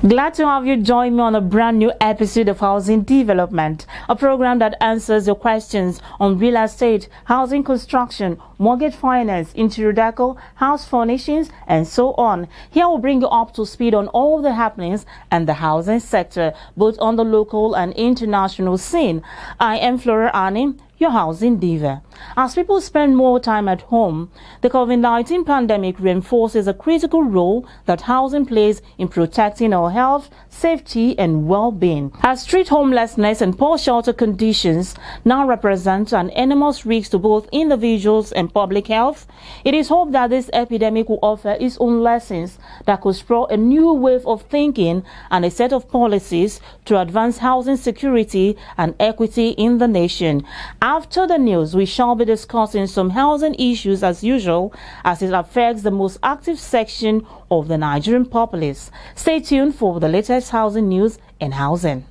Glad to have you join me on a brand new episode of Housing Development, a program that answers your questions on real estate, housing construction, mortgage finance, interior decor, house furnishings, and so on. Here we'll bring you up to speed on all the happenings and the housing sector, both on the local and international scene. I am Flora, your housing diva. As people spend more time at home, the COVID-19 pandemic reinforces a critical role that housing plays in protecting our health, safety, and well-being. As street homelessness and poor shelter conditions now represent an enormous risk to both individuals and public health, it is hoped that this epidemic will offer its own lessons that could spur a new wave of thinking and a set of policies to advance housing security and equity in the nation. After the news, we shall be discussing some housing issues as usual, as it affects the most active section of the Nigerian populace. Stay tuned for the latest housing news and housing.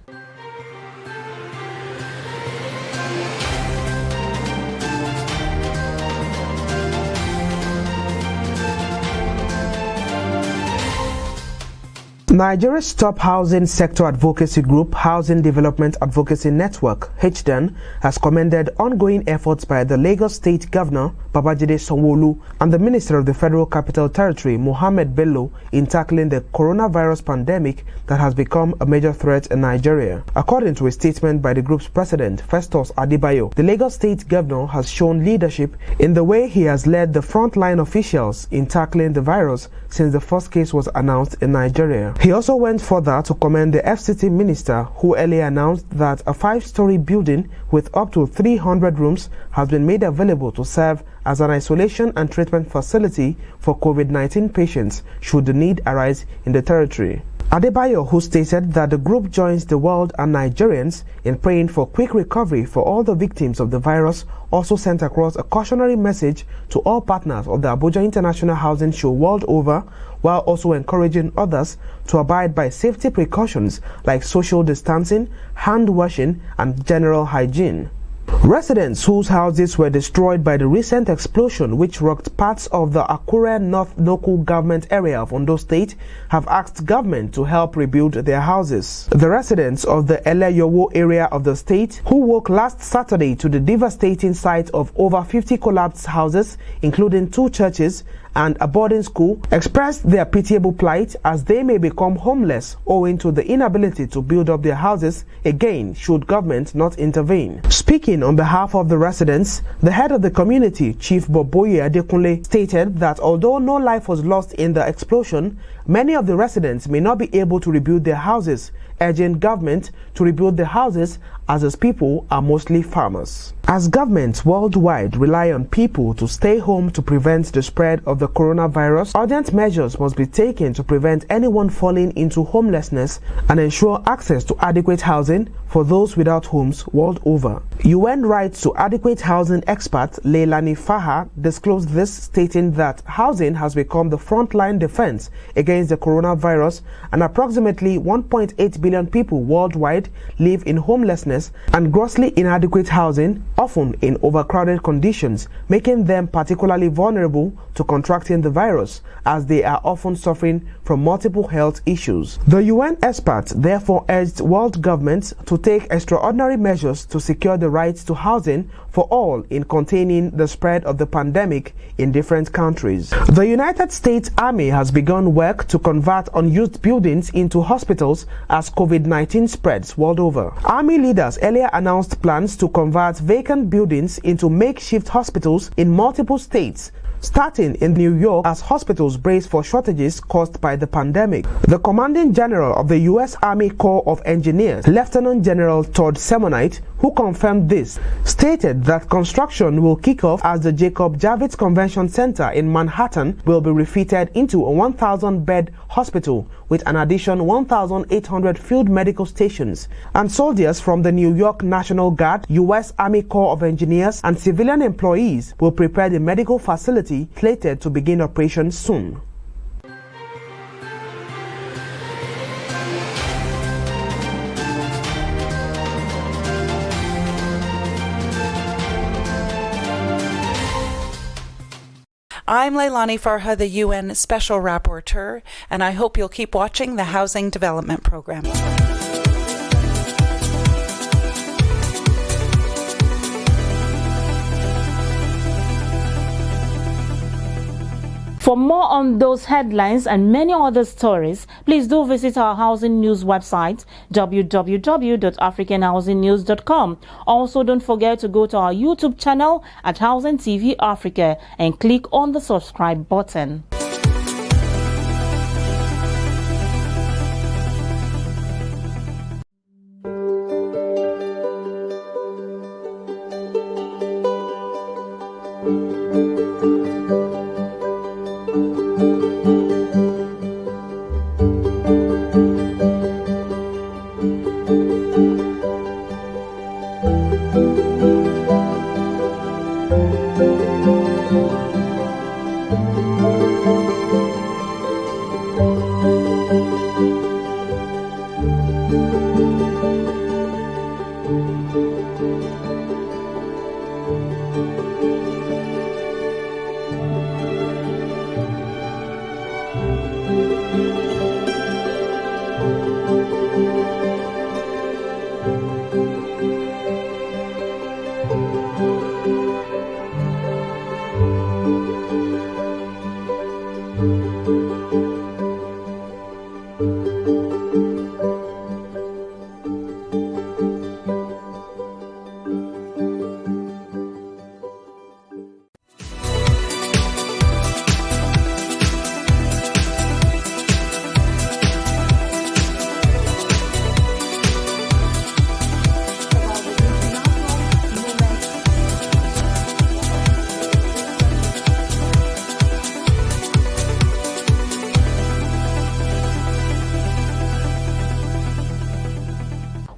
Nigeria's top housing sector advocacy group, Housing Development Advocacy Network, HDAN, has commended ongoing efforts by the Lagos State Governor, Babajide Sanwo-Olu, and the Minister of the Federal Capital Territory, Mohammed Bello, in tackling the coronavirus pandemic that has become a major threat in Nigeria. According to a statement by the group's president, Festus Adebayo, the Lagos State Governor has shown leadership in the way he has led the frontline officials in tackling the virus since the first case was announced in Nigeria. He also went further to commend the FCT minister, who earlier announced that a 5-story building with up to 300 rooms has been made available to serve as an isolation and treatment facility for COVID-19 patients should the need arise in the territory. Adebayo, who stated that the group joins the world and Nigerians in praying for quick recovery for all the victims of the virus, also sent across a cautionary message to all partners of the Abuja International Housing Show world over, while also encouraging others to abide by safety precautions like social distancing, hand washing, and general hygiene. Residents whose houses were destroyed by the recent explosion which rocked parts of the Akure North local government area of Ondo State have asked government to help rebuild their houses. The residents of the Eleyowo area of the state, who woke last Saturday to the devastating sight of over 50 collapsed houses, including 2 churches and a boarding school, expressed their pitiable plight as they may become homeless owing to the inability to build up their houses again should government not intervene. Speaking on behalf of the residents, the head of the community, Chief Boboye Adekunle, stated that although no life was lost in the explosion, many of the residents may not be able to rebuild their houses, urging government to rebuild the houses as its people are mostly farmers. As governments worldwide rely on people to stay home to prevent the spread of the coronavirus, urgent measures must be taken to prevent anyone falling into homelessness and ensure access to adequate housing for those without homes world over. UN Rights to Adequate Housing expert Leilani Faha disclosed this, stating that housing has become the frontline defense against the coronavirus, and approximately 1.8 billion people worldwide live in homelessness and grossly inadequate housing, often in overcrowded conditions, making them particularly vulnerable to contracting the virus, as they are often suffering from multiple health issues. The UN expert therefore urged world governments to take extraordinary measures to secure the rights to housing for all in containing the spread of the pandemic in different countries. The United States Army has begun work to convert unused buildings into hospitals as COVID-19 spreads world over. Army leaders earlier announced plans to convert vacant buildings into makeshift hospitals in multiple states, starting in New York as hospitals brace for shortages caused by the pandemic. The commanding general of the U.S. Army Corps of Engineers, Lieutenant General Todd Semonite, who confirmed this, stated that construction will kick off as the Jacob Javits Convention Center in Manhattan will be refitted into a 1,000-bed hospital with an additional 1,800 field medical stations, and soldiers from the New York National Guard, U.S. Army Corps of Engineers, and civilian employees will prepare the medical facility slated to begin operations soon. I'm Leilani Farha, the UN Special Rapporteur, and I hope you'll keep watching the Housing Development Program. For more on those headlines and many other stories, please do visit our housing news website, www.africanhousingnews.com. Also, don't forget to go to our YouTube channel at Housing TV Africa and click on the subscribe button.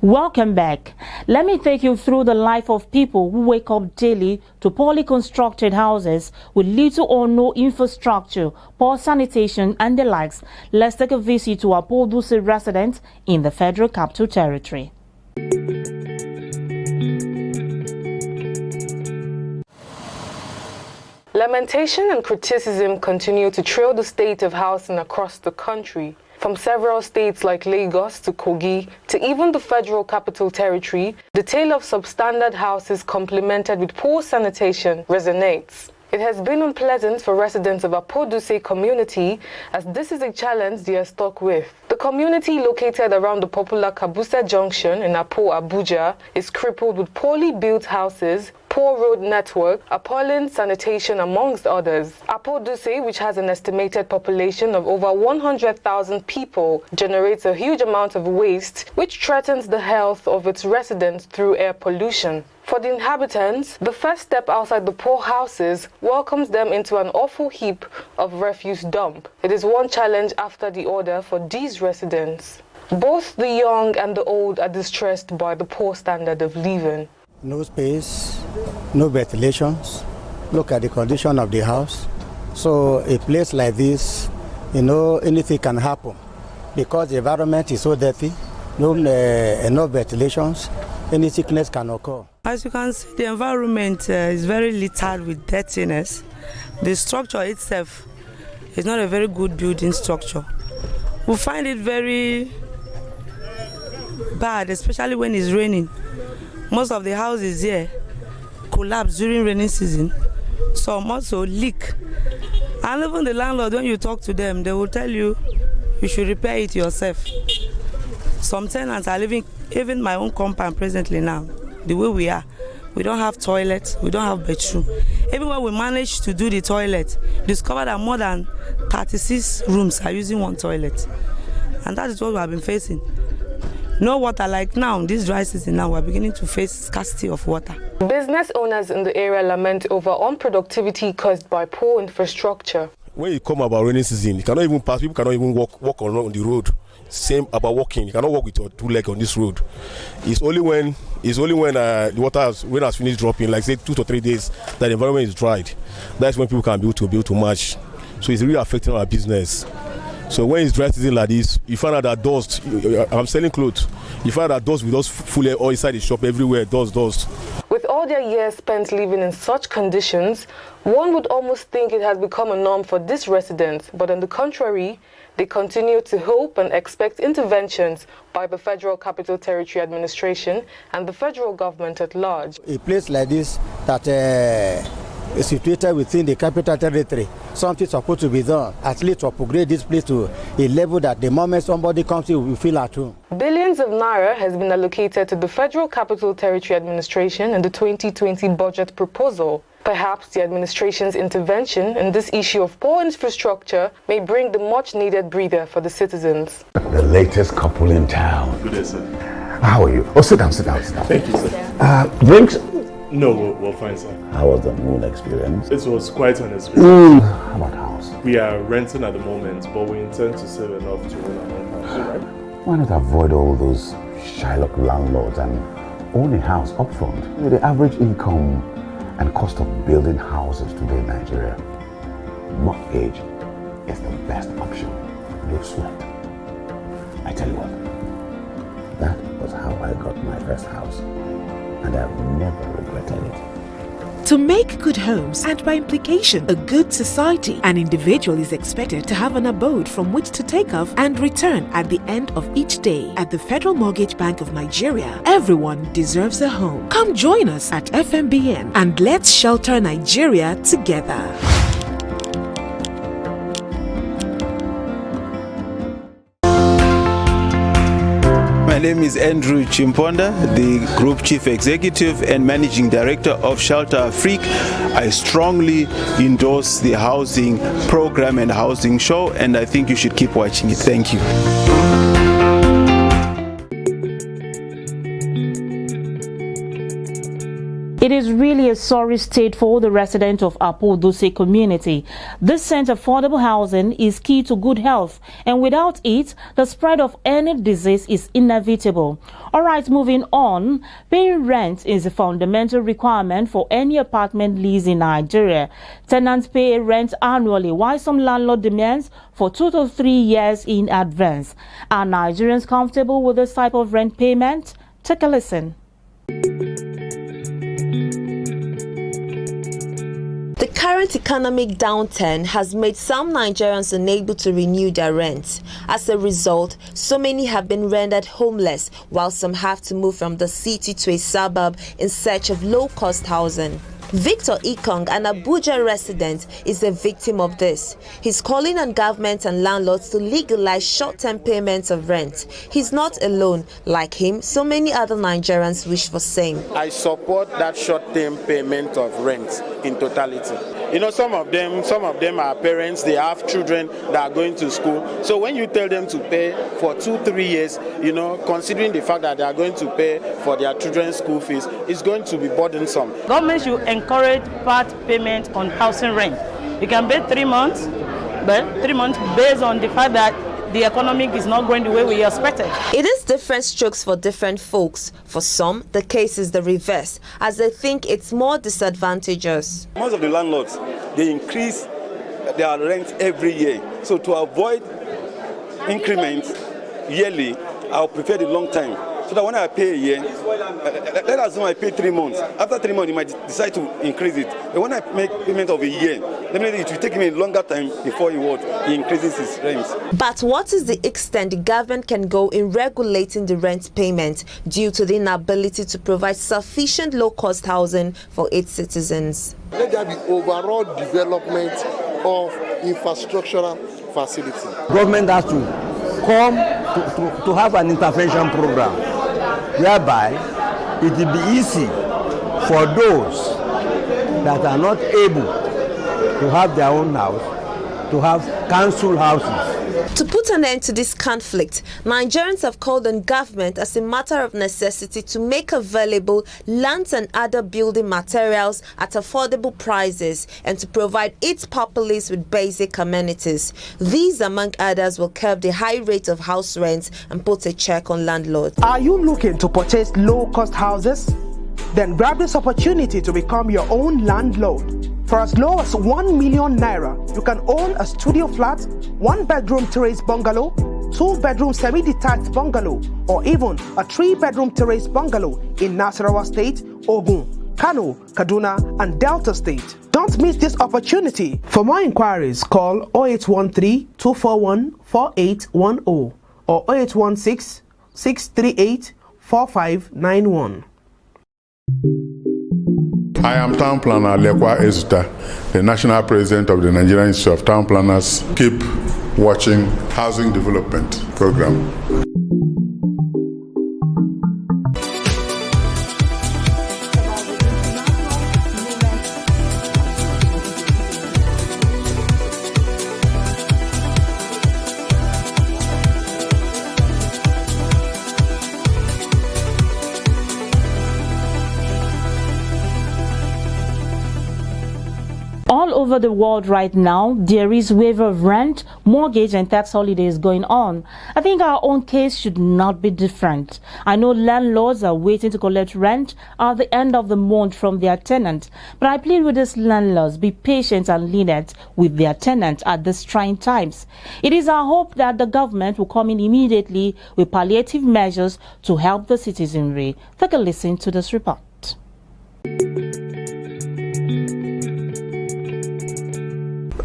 Welcome back. Let me take you through the life of people who wake up daily to poorly constructed houses with little or no infrastructure, poor sanitation and the likes. Let's take a visit to Apo Duse residents in the Federal Capital Territory. Lamentation and criticism continue to trail the state of housing across the country. From several states like Lagos to Kogi to even the Federal Capital Territory, the tale of substandard houses complemented with poor sanitation resonates. It has been unpleasant for residents of Apo Duse community as this is a challenge they are stuck with. The community located around the popular Kabuse Junction in Apo, Abuja is crippled with poorly built houses, poor road network, appalling sanitation amongst others. Apo Duse, which has an estimated population of over 100,000 people, generates a huge amount of waste which threatens the health of its residents through air pollution. For the inhabitants, the first step outside the poor houses welcomes them into an awful heap of refuse dump. It is one challenge after the other for these residents. Both the young and the old are distressed by the poor standard of living. No space, no ventilations. Look at the condition of the house. So a place like this, anything can happen because the environment is so dirty, no ventilations, any sickness can occur. As you can see, the environment is very littered with dirtiness. The structure itself is not a very good building structure. We find it very bad, especially when it's raining. Most of the houses here collapse during rainy season. Some also leak. And even the landlord, when you talk to them, they will tell you you should repair it yourself. Some tenants are living, even my own compound presently now, the way we are. We don't have toilets, we don't have bedroom. Even when we manage to do the toilet, discover that more than 36 rooms are using one toilet. And that is what we have been facing. No water, like now, this dry season now, we're beginning to face scarcity of water. Business owners in the area lament over unproductivity caused by poor infrastructure. When you come about rainy season, you cannot even pass, people cannot even walk on the road. Same about walking, you cannot walk with your two legs on this road. It's only when the water has finished dropping, like say 2 to 3 days, that the environment is dried. That's when people can be able to march. So it's really affecting our business. So when it's dry season like this, you find out that dust. I'm selling clothes. You find out that dust with us full all inside the shop everywhere. Dust. With all their years spent living in such conditions, one would almost think it has become a norm for these residents, but on the contrary, they continue to hope and expect interventions by the Federal Capital Territory Administration and the federal government at large. A place like this that is situated within the Capital Territory, something supposed to be done, at least to upgrade this place to a level that the moment somebody comes here, we feel at home. Billions of naira has been allocated to the Federal Capital Territory Administration in the 2020 budget proposal. Perhaps the administration's intervention in this issue of poor infrastructure may bring the much-needed breather for the citizens. The latest couple in town. Good day, sir. How are you? Oh, sit down, sit down, sit down. Thank you, sir. Drinks? No, we're fine, sir. How was the moon experience? It was quite an experience. How about house? We are renting at the moment, but we intend to save enough to own our own house, right? Why not avoid all those Shylock landlords and own a house up front? The average income and cost of building houses today in Nigeria, mortgage is the best option. No sweat. I tell you what, that was how I got my first house, and I've never regretted it. To make good homes, and by implication, a good society, an individual is expected to have an abode from which to take off and return at the end of each day. At the Federal Mortgage Bank of Nigeria, everyone deserves a home. Come join us at FMBN and let's shelter Nigeria together. My name is Andrew Chimponda, the Group Chief Executive and Managing Director of Shelter Afrique. I strongly endorse the housing program and housing show, and I think you should keep watching it. Thank you. It is really a sorry state for all the residents of Apodose community. This sense of affordable housing is key to good health, and without it, the spread of any disease is inevitable. Alright, moving on, paying rent is a fundamental requirement for any apartment lease in Nigeria. Tenants pay rent annually, while some landlord demands for 2 to 3 years in advance. Are Nigerians comfortable with this type of rent payment? Take a listen. The current economic downturn has made some Nigerians unable to renew their rent. As a result, so many have been rendered homeless, while some have to move from the city to a suburb in search of low-cost housing. Victor Ikong, an Abuja resident, is a victim of this. He's calling on government and landlords to legalize short-term payments of rent. He's not alone. Like him, so many other Nigerians wish for same. I support that short-term payment of rent in totality. You know, some of them are parents, they have children that are going to school. So when you tell them to pay for 2-3 years, you know, considering the fact that they are going to pay for their children's school fees, it's going to be burdensome. Government should encourage part payment on housing rent. You can pay 3 months, but 3 months based on the fact that the economy is not going the way we expected. It is different strokes for different folks. For some, the case is the reverse, as they think it's more disadvantageous. Most of the landlords, they increase their rent every year. So to avoid increments yearly, I'll prefer the long time. So that when I pay a year, let us know I pay 3 months. After 3 months, you might decide to increase it. But when I make payment of a year, definitely it will take me a longer time before he increases his rents. But what is the extent the government can go in regulating the rent payment due to the inability to provide sufficient low-cost housing for its citizens? Let there be overall development of infrastructural facility. Government has to come to have an intervention program whereby it will be easy for those that are not able to have their own house to have council houses. To put an end to this conflict, Nigerians have called on government as a matter of necessity to make available lands and other building materials at affordable prices and to provide its populace with basic amenities. These, among others, will curb the high rate of house rents and put a check on landlords. Are you looking to purchase low-cost houses? Then grab this opportunity to become your own landlord. For as low as 1 million naira, you can own a studio flat, 1-bedroom terrace bungalow, 2-bedroom semi-detached bungalow, or even a 3-bedroom terrace bungalow in Nasarawa State, Ogun. Kano, Kaduna, and Delta State. Don't miss this opportunity. For more inquiries, call 0813-241-4810 or 0816-638-4591. I am Town Planner Lekwa Ezuta, the National President of the Nigerian Institute of Town Planners. Keep watching Housing Development Program. All over the world right now, there is waiver of rent, mortgage and tax holidays going on. I think our own case should not be different. I know landlords are waiting to collect rent at the end of the month from their tenant, but I plead with these landlords, be patient and lenient with their tenants at these trying times. It is our hope that the government will come in immediately with palliative measures to help the citizenry. Take a listen to this report.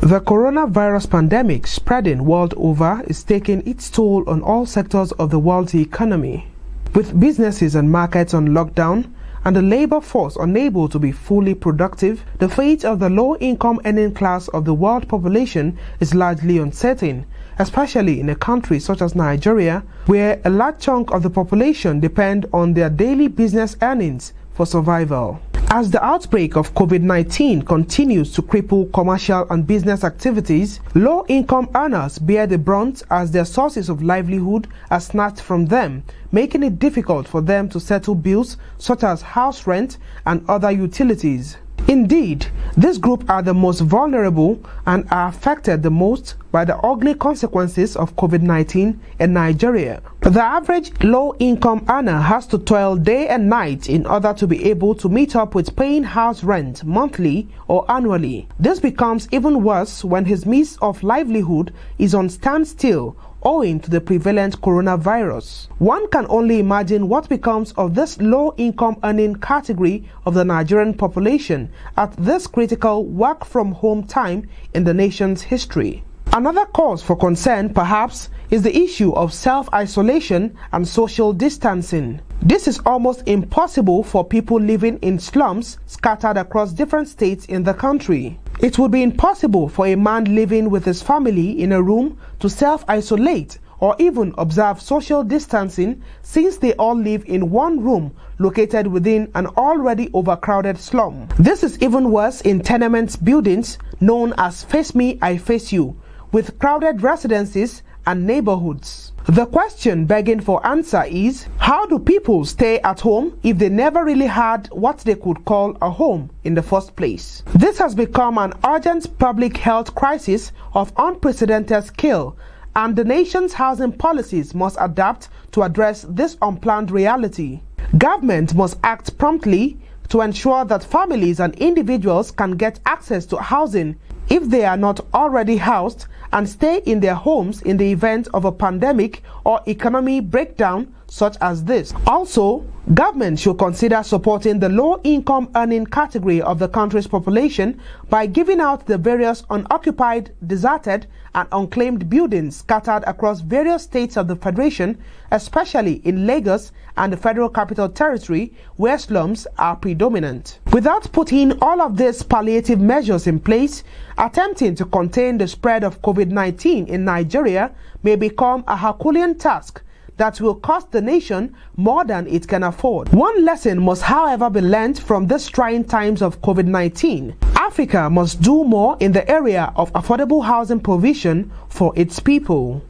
The coronavirus pandemic spreading world over is taking its toll on all sectors of the world's economy. With businesses and markets on lockdown and the labor force unable to be fully productive, the fate of the low-income earning class of the world population is largely uncertain, especially in a country such as Nigeria, where a large chunk of the population depend on their daily business earnings for survival. As the outbreak of COVID-19 continues to cripple commercial and business activities, low-income earners bear the brunt as their sources of livelihood are snatched from them, making it difficult for them to settle bills such as house rent and other utilities. Indeed, this group are the most vulnerable and are affected the most by the ugly consequences of COVID-19 in Nigeria. The average low-income earner has to toil day and night in order to be able to meet up with paying house rent monthly or annually. This becomes even worse when his means of livelihood is on standstill owing to the prevalent coronavirus. One can only imagine what becomes of this low-income earning category of the Nigerian population at this critical work-from-home time in the nation's history. Another cause for concern, perhaps, is the issue of self-isolation and social distancing. This is almost impossible for people living in slums scattered across different states in the country. It would be impossible for a man living with his family in a room to self-isolate or even observe social distancing, since they all live in one room located within an already overcrowded slum. This is even worse in tenement buildings known as Face Me, I Face You, with crowded residences and neighborhoods. The question begging for answer is, how do people stay at home if they never really had what they could call a home in the first place? This has become an urgent public health crisis of unprecedented scale, and the nation's housing policies must adapt to address this unplanned reality. Government must act promptly to ensure that families and individuals can get access to housing if they are not already housed, and stay in their homes in the event of a pandemic or economy breakdown such as this. Also, government should consider supporting the low-income earning category of the country's population by giving out the various unoccupied, deserted, and unclaimed buildings scattered across various states of the Federation, especially in Lagos and the Federal Capital Territory, where slums are predominant. Without putting all of these palliative measures in place, attempting to contain the spread of COVID-19 in Nigeria may become a Herculean task that will cost the nation more than it can afford. One lesson must, however, be learned from these trying times of COVID-19. Africa must do more in the area of affordable housing provision for its people.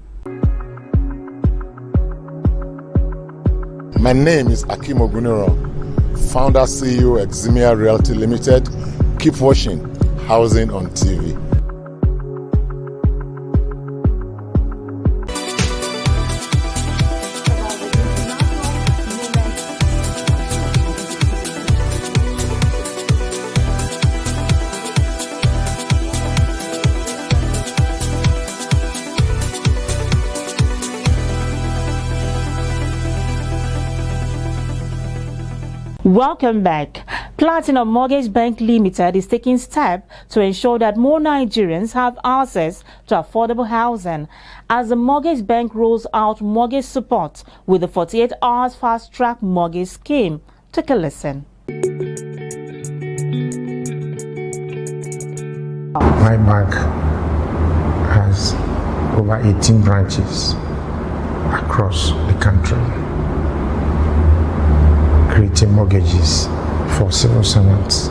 My name is Akim Oguniro, founder CEO Eximia Realty Limited. Keep watching Housing on TV. Welcome back. Platinum Mortgage Bank Limited is taking steps to ensure that more Nigerians have access to affordable housing as the mortgage bank rolls out mortgage support with the 48 hours fast-track mortgage scheme. Take a listen. My bank has over 18 branches across the country, creating mortgages for civil servants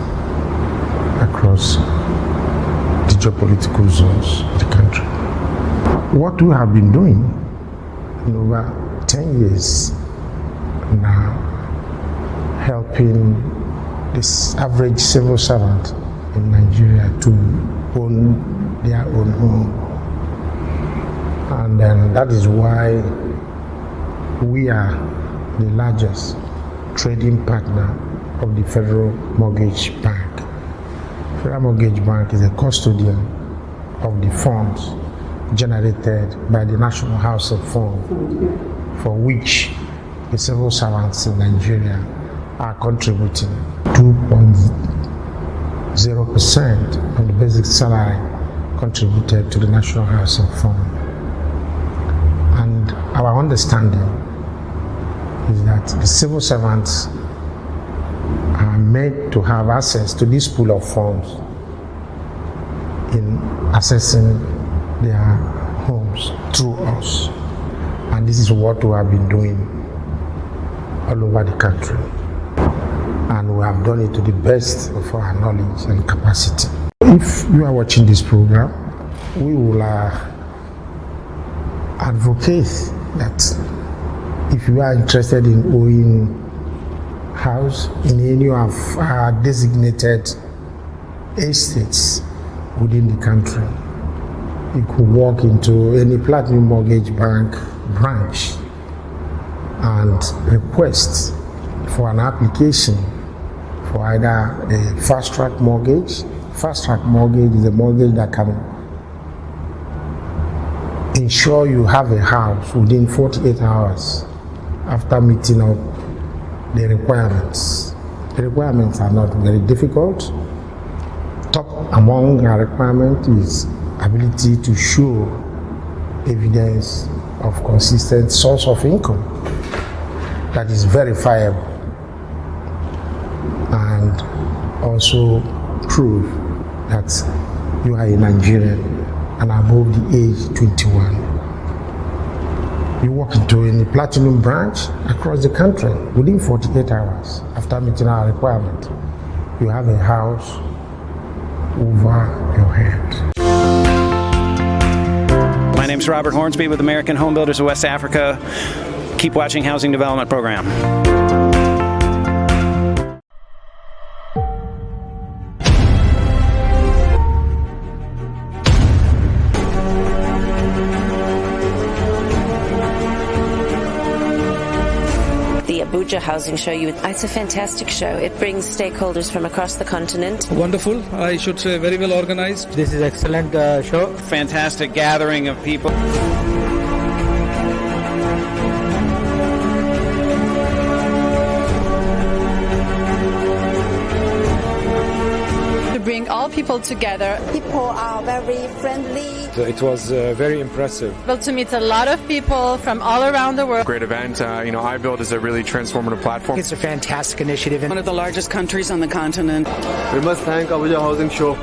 across the geopolitical zones of the country. What we have been doing in over 10 years now, helping this average civil servant in Nigeria to own their own home. And then that is why we are the largest trading partner of the Federal Mortgage Bank. Federal Mortgage Bank is a custodian of the funds generated by the National House of Funds, for which the civil servants in Nigeria are contributing 2.0% of the basic salary contributed to the National House of Funds. And our understanding is that the civil servants are made to have access to this pool of funds in accessing their homes through us. And this is what we have been doing all over the country. And we have done it to the best of our knowledge and capacity. If you are watching this program, we will advocate that if you are interested in owning house in any of our designated estates within the country, you could walk into any Platinum Mortgage Bank branch and request for an application for either a fast-track mortgage. Fast-track mortgage is a mortgage that can ensure you have a house within 48 hours after meeting up the requirements. The requirements are not very difficult. Top among our requirements is ability to show evidence of consistent source of income that is verifiable, and also prove that you are a Nigerian and above the age 21. You walk into any Platinum branch across the country within 48 hours after meeting our requirement. You have a house over your head. My name's Robert Hornsby with American Home Builders of West Africa. Keep watching Housing Development Program. Abuja Housing Show. It's a fantastic show. It brings stakeholders from across the continent. Wonderful. I should say very well organized. This is excellent show. Fantastic gathering of people. To bring all people together. People are very friendly. It was very impressive. Able to meet a lot of people from all around the world. Great event. iBuild is a really transformative platform. It's a fantastic initiative. One of the largest countries on the continent. We must thank Abuja Housing Show.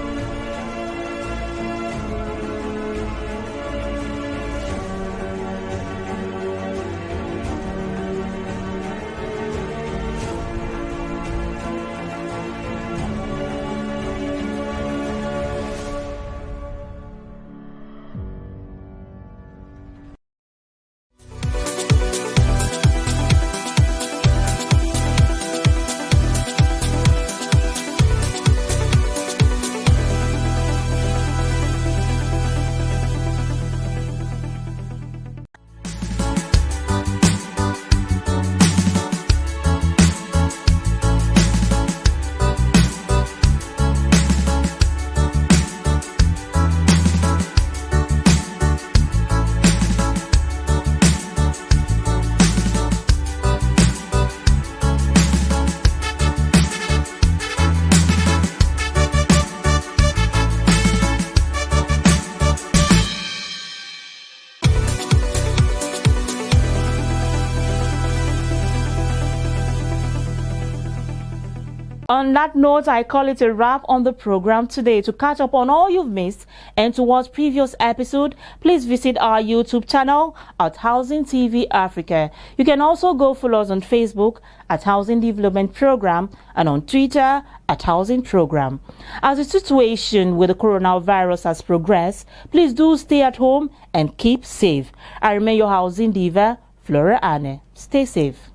On that note, I call it a wrap on the program today. To catch up on all you've missed and to watch previous episode, please visit our YouTube channel at Housing TV Africa. You can also go follow us on Facebook at Housing Development Program and on Twitter at Housing Program. As the situation with the coronavirus has progressed, please do stay at home and keep safe. I remain your housing diva, Flora. Stay safe.